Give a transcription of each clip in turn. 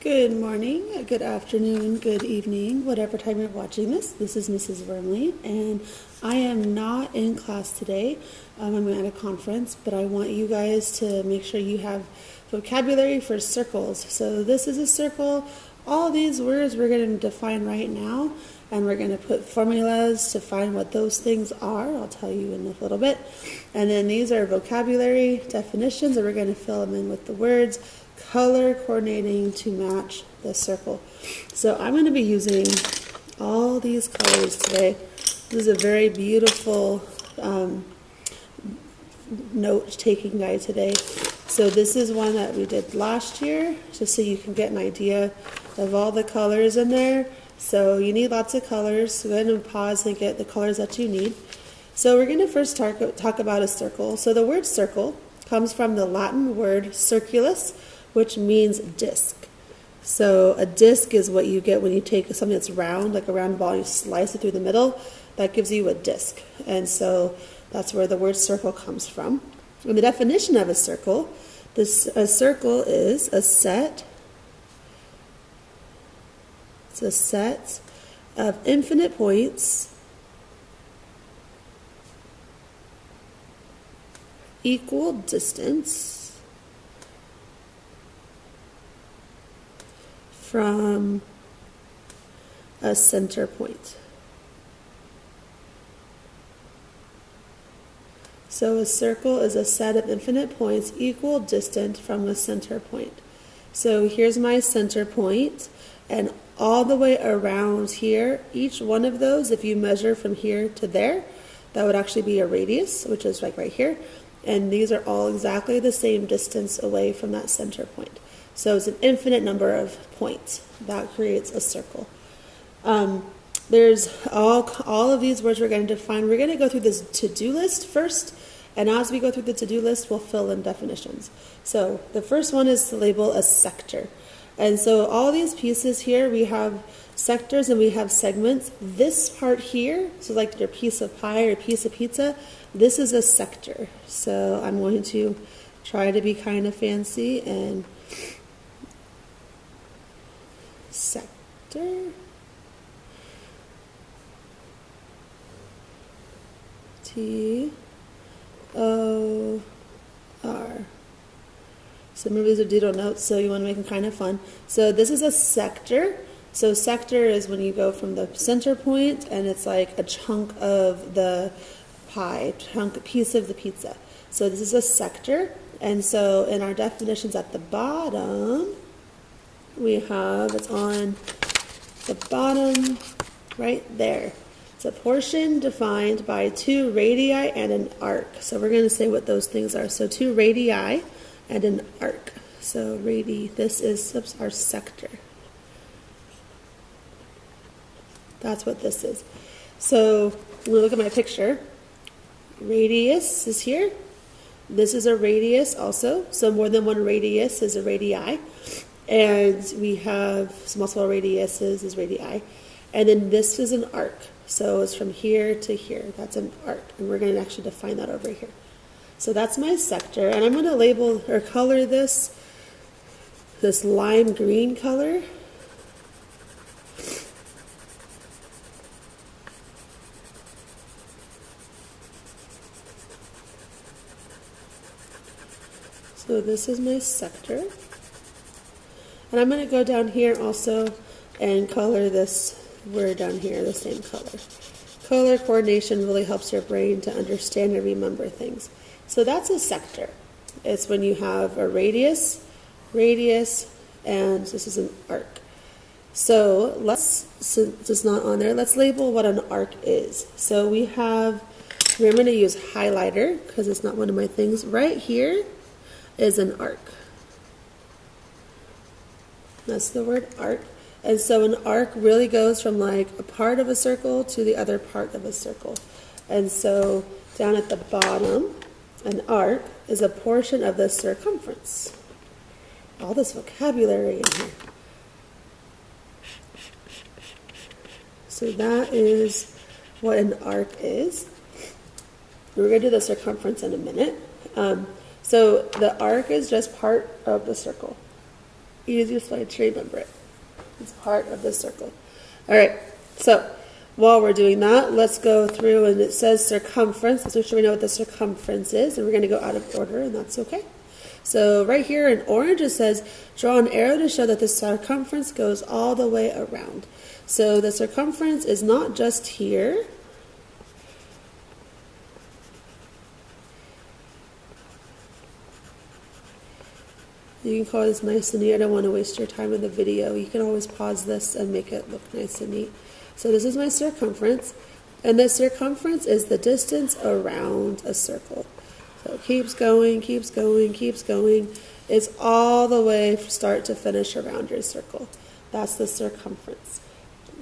Good morning, good afternoon, good evening, whatever time you're watching this. This is Mrs. Wormley, and I am not in class today. I'm at a conference, but I want you guys to make sure you have vocabulary for circles. So this is a circle. All these words we're going to define right now, and we're going to put formulas to find what those things are. I'll tell you in a little bit. And then these are vocabulary definitions, and we're going to fill them in with the words, color coordinating to match the circle. So I'm going to be using all these colors today. This is a very beautiful note-taking guide today. So this is one that we did last year, just so you can get an idea of all the colors in there. So you need lots of colors. So go ahead and pause and get the colors that you need. So we're going to first talk about a circle. So the word circle comes from the Latin word circulus, which means disc. So a disc is what you get when you take something that's round, like a round ball, and you slice it through the middle. That gives you a disc. And so that's where the word circle comes from. And the definition of a circle, a circle is a set. It's a set of infinite points equal distance from a center point. So a circle is a set of infinite points equal distant from a center point. So here's my center point, and all the way around here, each one of those, if you measure from here to there, that would actually be a radius, which is like right here. And these are all exactly the same distance away from that center point. So it's an infinite number of points. That creates a circle. There's all of these words we're going to define. We're going to go through this to-do list first, and as we go through the to-do list, we'll fill in definitions. So the first one is to label a sector. And so all these pieces here, we have sectors and we have segments. This part here, so like your piece of pie or piece of pizza, this is a sector. So I'm going to try to be kind of fancy and sector. T-O-R. So remember, these are doodle notes, so you want to make them kind of fun. So this is a sector. So sector is when you go from the center point, and it's like a chunk of the pie, piece of the pizza. So this is a sector. And so in our definitions at the bottom, we have, it's on the bottom right there. It's a portion defined by two radii and an arc. So we're going to say what those things are. So two radii and an arc. So this is our sector. That's what this is. So when we look at my picture, radius is here. This is a radius also. So more than one radius is a radii. And we have multiple radiuses is radii. And then this is an arc. So it's from here to here. That's an arc. And we're going to actually define that over here. So that's my sector. And I'm going to label or color this lime green color. So this is my sector. And I'm going to go down here also and color this word down here the same color. Color coordination really helps your brain to understand and remember things. So that's a sector. It's when you have a radius, and this is an arc. So since it's not on there, let's label what an arc is. So we're going to use highlighter because it's not one of my things. Right here is an arc. That's the word arc. And so an arc really goes from like a part of a circle to the other part of a circle. And so down at the bottom, an arc is a portion of the circumference. All this vocabulary in here. So that is what an arc is. We're going to do the circumference in a minute. So the arc is just part of the circle. Easiest way to remember it. It's part of the circle. All right, so while we're doing that, let's go through, and it says circumference. Let's make sure we know what the circumference is, and we're going to go out of order, and that's okay. So right here in orange, it says, draw an arrow to show that the circumference goes all the way around. So the circumference is not just here. You can color this nice and neat. I don't want to waste your time in the video. You can always pause this and make it look nice and neat. So this is my circumference, and the circumference is the distance around a circle. So it keeps going, keeps going, keeps going. It's all the way from start to finish around your circle. That's the circumference.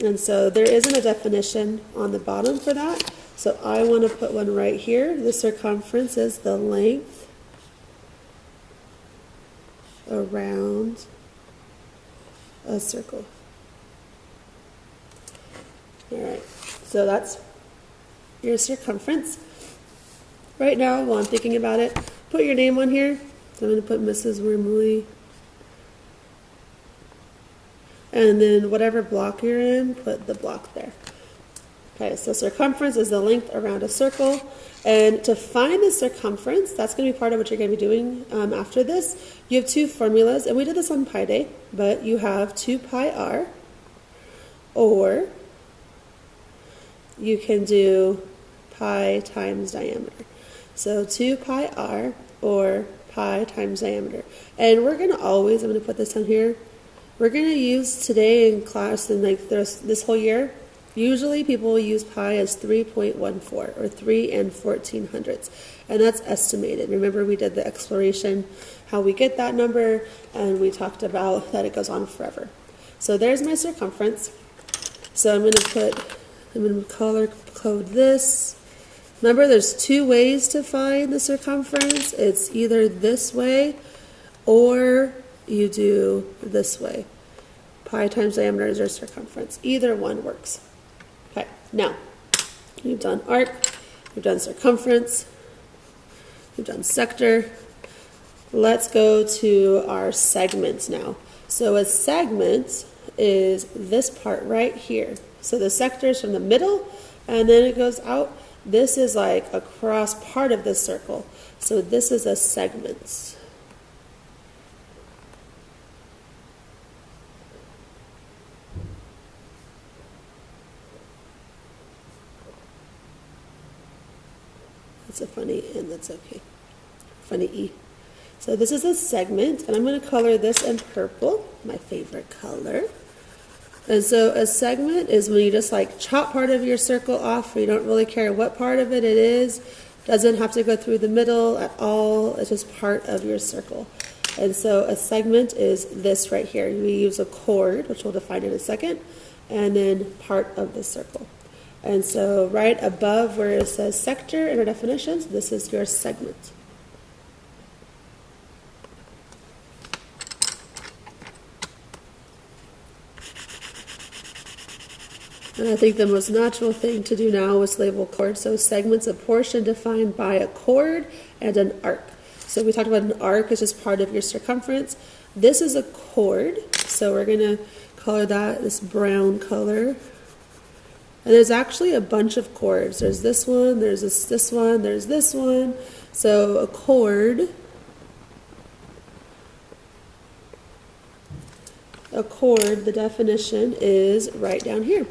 And so there isn't a definition on the bottom for that. So I want to put one right here. The circumference is the length around a circle. All right, so that's your circumference. Right now, while I'm thinking about it, put your name on here. So I'm going to put Mrs. Wormley. And then whatever block you're in, put the block there. Okay, so circumference is the length around a circle. And to find the circumference, that's going to be part of what you're going to be doing after this. You have two formulas, and we did this on Pi Day, but you have 2 pi r, or you can do pi times diameter. So 2 pi r or pi times diameter. And we're going to always, I'm going to put this on here, we're going to use today in class and like this whole year, usually people will use pi as 3.14 or 3 and 1400ths. And that's estimated. Remember we did the exploration, how we get that number, and we talked about that it goes on forever. So there's my circumference. So I'm going to color code this. Remember, there's 2 ways to find the circumference. It's either this way or you do this way. Pi times diameter is your circumference. Either one works. Okay, now we've done arc, we've done circumference, we've done sector. Let's go to our segments now. So a segment is this part right here. So the sector is from the middle, and then it goes out. This is like across part of the circle. So this is a segment. That's a funny N, that's okay. Funny E. So this is a segment, and I'm going to color this in purple, my favorite color. And so a segment is when you just like chop part of your circle off. You don't really care what part of it is. Doesn't have to go through the middle at all. It's just part of your circle. And so a segment is this right here. We use a chord, which we'll define in a second, and then part of the circle. And so right above where it says sector in our definitions, this is your segment. And I think the most natural thing to do now is label chords. So segments, a portion defined by a chord and an arc. So we talked about an arc is just part of your circumference. This is a chord, so we're going to color that this brown color. And there's actually a bunch of chords. There's this one, there's this one, there's this one. So a chord, the definition is right down here.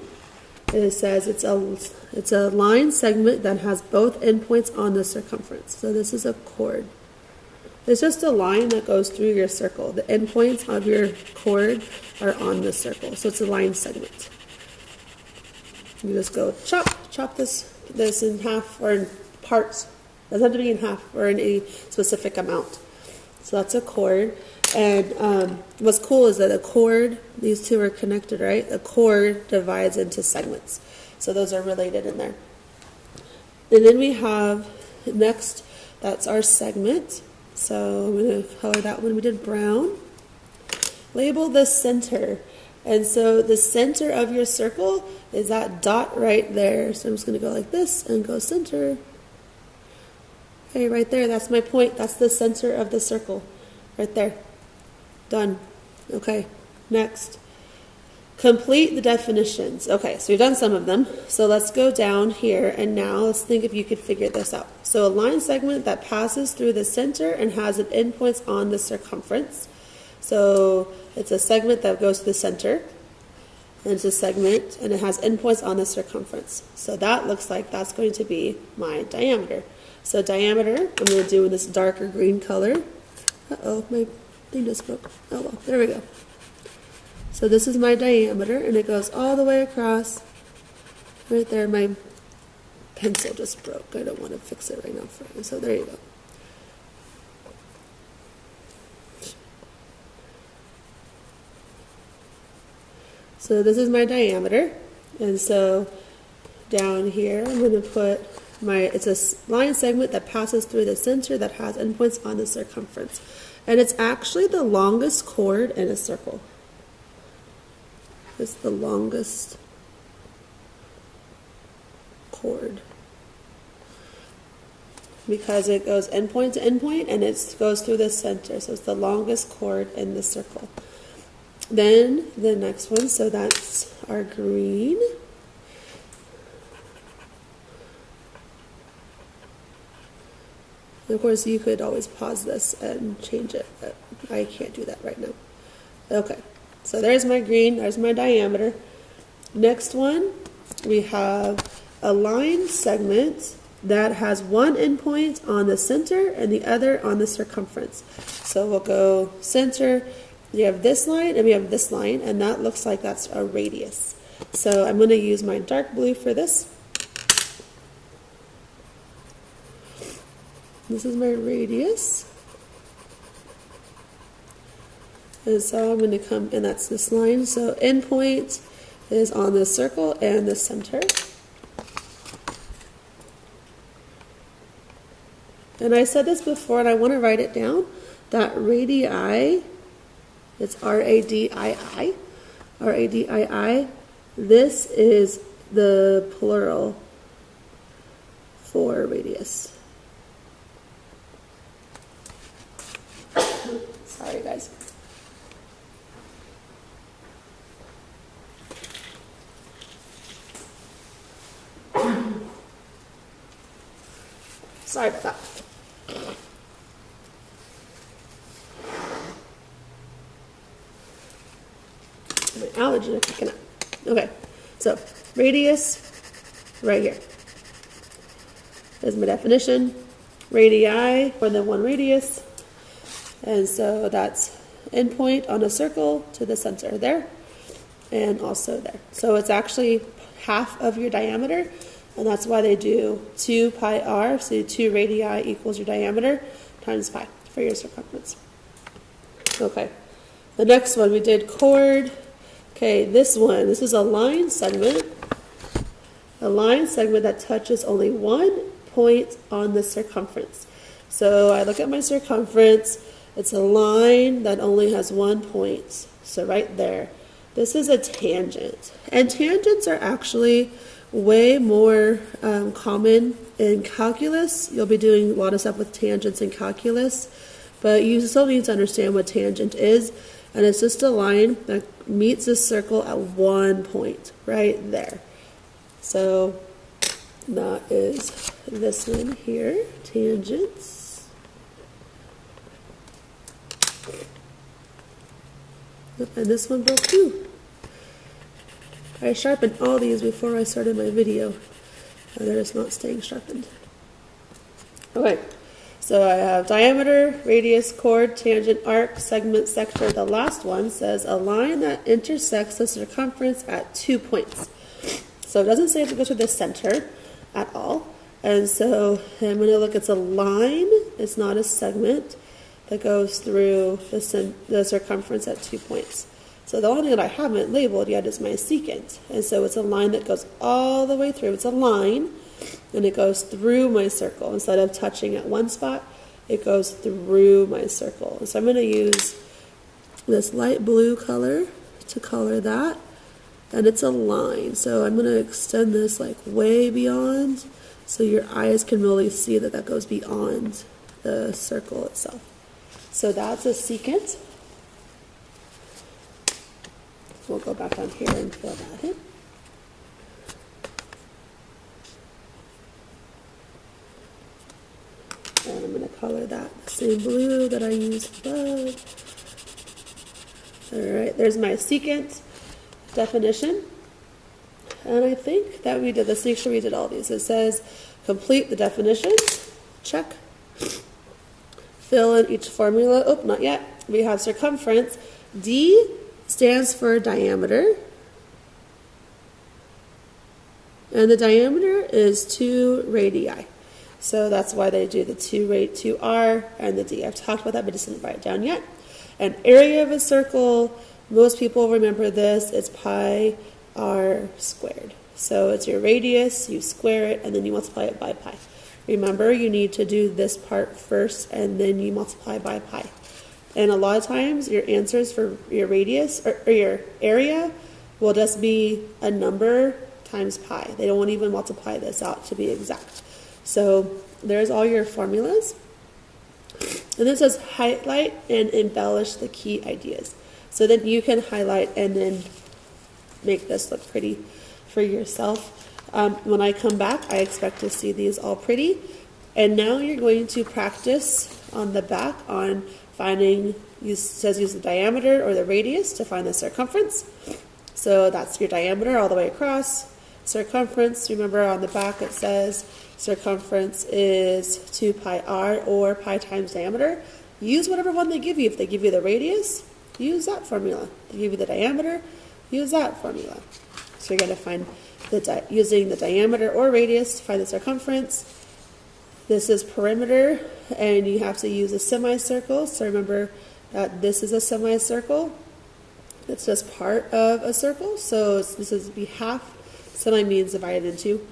It says it's a line segment that has both endpoints on the circumference. So this is a chord. It's just a line that goes through your circle. The endpoints of your chord are on the circle. So it's a line segment. You just go chop this in half or in parts. It doesn't have to be in half or in any specific amount. So that's a chord. And what's cool is that a chord, these two are connected, right? A chord divides into segments. So those are related in there. And then we have, next, that's our segment. So I'm going to color that one. We did brown. Label the center. And so the center of your circle is that dot right there. So I'm just going to go like this and go center. Okay, right there. That's my point. That's the center of the circle. Right there. Done. Okay, next. Complete the definitions. Okay, so we've done some of them. So let's go down here, and now let's think if you could figure this out. So a line segment that passes through the center and has an endpoints on the circumference. So it's a segment that goes to the center, and it's a segment, and it has endpoints on the circumference. So that looks like that's going to be my diameter. So diameter, I'm going to do in this darker green color. Uh-oh, my thing just broke. Oh well, there we go. So this is my diameter, and it goes all the way across. Right there, my pencil just broke. I don't want to fix it right now for you. So there you go. So this is my diameter, and so down here I'm going to put it's a line segment that passes through the center that has endpoints on the circumference. And it's actually the longest chord in a circle. It's the longest chord because it goes endpoint to endpoint and it goes through the center. So it's the longest chord in the circle. Then the next one, so that's our green. And of course, you could always pause this and change it, but I can't do that right now. Okay. So there's my green, there's my diameter. Next one, we have a line segment that has one endpoint on the center and the other on the circumference. So we'll go center, we have this line and we have this line, and that looks like that's a radius. So I'm going to use my dark blue for this. This is my radius. And so I'm going to come, and that's this line. So endpoint is on the circle and the center. And I said this before, and I want to write it down, that radii, it's R-A-D-I-I, R-A-D-I-I, this is the plural for radius. Sorry, guys. Sorry about that. My allergies are kicking up. Okay, so radius right here. There's my definition. Radii, more than one radius. And so that's endpoint on a circle to the center there, and also there. So it's actually half of your diameter, and that's why they do 2 pi r, so 2 radii equals your diameter times pi for your circumference. Okay, the next one we did chord. Okay, this is a line segment that touches only one point on the circumference. So I look at my circumference, it's a line that only has 1 point, so right there. This is a tangent, and tangents are actually way more common in calculus. You'll be doing a lot of stuff with tangents in calculus, but you still need to understand what tangent is, and it's just a line that meets a circle at 1 point, right there. So that is this one here, tangents. And this one broke too. I sharpened all these before I started my video. They're just not staying sharpened. Okay, so I have diameter, radius, chord, tangent, arc, segment, sector. The last one says a line that intersects the circumference at 2 points. So it doesn't say if it goes to the center at all. And so I'm going to look, it's a line, it's not a segment, that goes through the circumference at 2 points. So the only thing that I haven't labeled yet is my secant. And so it's a line that goes all the way through. It's a line, and it goes through my circle. Instead of touching at one spot, it goes through my circle. And so I'm going to use this light blue color to color that. And it's a line. So I'm going to extend this like way beyond so your eyes can really see that that goes beyond the circle itself. So that's a secant. We'll go back down here and fill that in. And I'm going to color that the same blue that I used above. All right, there's my secant definition. And I think that we did, let's make sure we did all these. It says complete the definitions, check. Fill in each formula, oh, not yet. We have circumference. D stands for diameter. And the diameter is 2 radii. So that's why they do the 2R and the D. I've talked about that, but just didn't write it down yet. And area of a circle, most people remember this, it's pi r squared. So it's your radius, you square it, and then you multiply it by pi. Remember, you need to do this part first, and then you multiply by pi. And a lot of times, your answers for your radius, or your area, will just be a number times pi. They don't even multiply this out to be exact. So there's all your formulas. And this says highlight and embellish the key ideas. So then you can highlight and then make this look pretty for yourself. When I come back, I expect to see these all pretty. And now you're going to practice on the back on finding, it says use the diameter or the radius to find the circumference. So that's your diameter all the way across. Circumference, remember on the back it says circumference is 2 pi r or pi times diameter. Use whatever one they give you. If they give you the radius, use that formula. If they give you the diameter, use that formula. So you're going to find using the diameter or radius to find the circumference. This is perimeter, and you have to use a semicircle. So remember that this is a semicircle. It's just part of a circle. So this is be half. Semi means divided into.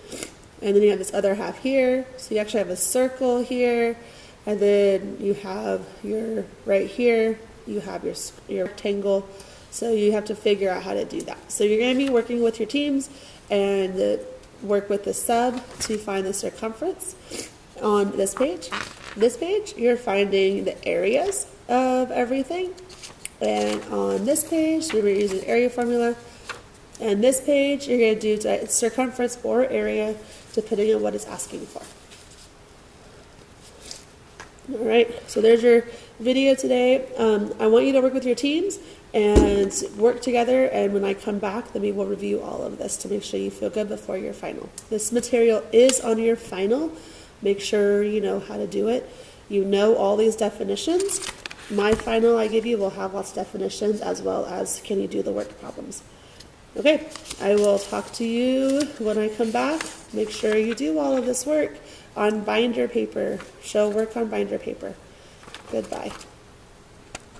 And then you have this other half here. So you actually have a circle here. And then you have your, right here, you have your rectangle. So you have to figure out how to do that. So you're going to be working with your teams and work with the sub to find the circumference. On this page, you're finding the areas of everything. And on this page, we're using the area formula. And this page, you're going to do circumference or area, depending on what it's asking for. All right, so there's your video today. I want you to work with your teams and work together, and when I come back, then we will review all of this to make sure you feel good before your final. This material is on your final. Make sure you know how to do it. You know all these definitions. My final I give you will have lots of definitions as well as can you do the work problems. Okay, I will talk to you when I come back. Make sure you do all of this work on binder paper. Show work on binder paper. Goodbye.